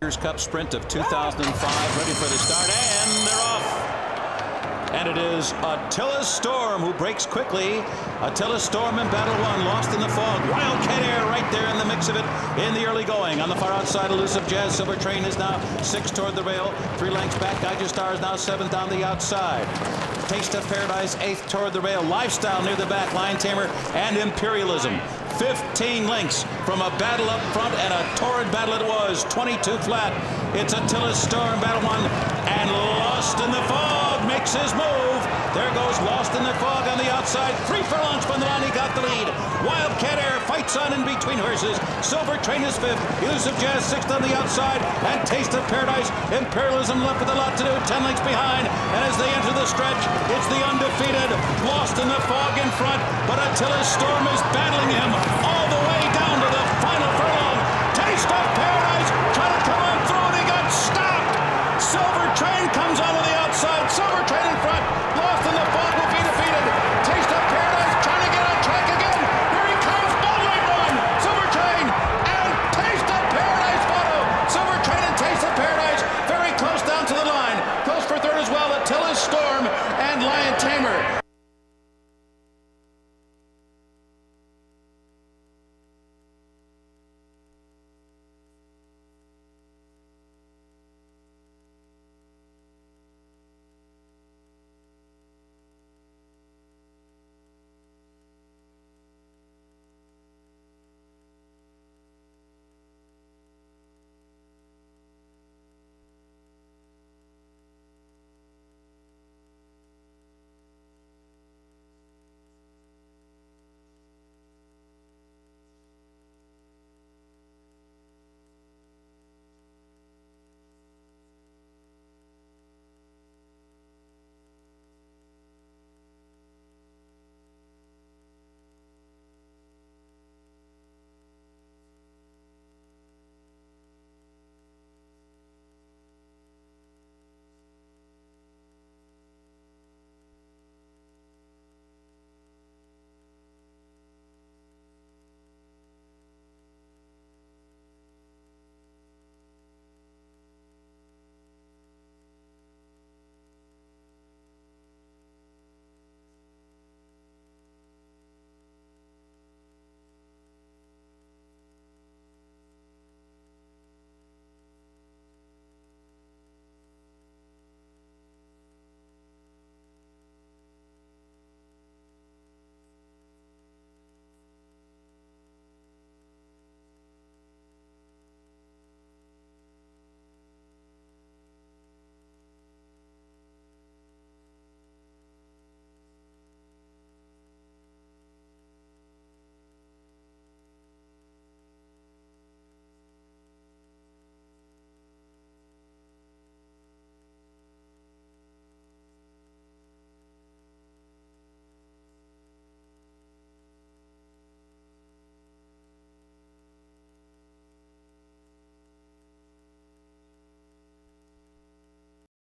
Cup Sprint of 2005, ready for the start, and they're off. And it is Attila Storm who breaks quickly. Attila Storm in battle one, lost in the fog. Wildcat Air right there in the mix of it in the early going. On the far outside, Elusive Jazz. Silver Train is now 6 toward the rail. 3 lengths back. Gaija Star is now 7th on the outside. Taste of Paradise 8th toward the rail. Lifestyle near the back. Lion Tamer and Imperialism. 15 lengths from a battle up front, and a torrid battle it was. 22 flat. It's Attila Storm, battle one, and Lost in the Fog makes his move. There goes Lost in the Fog on the outside. 3 furlongs from the line, he got the lead. Wildcat Air fights on in between horses. Silver Train is 5th. Elusive Jazz 6th on the outside, and Taste of Paradise. Imperialism left with a lot to do. 10 lengths behind, and as they enter the stretch, it's the undefeated Lost in the Fog in front, but Attila Storm is battling him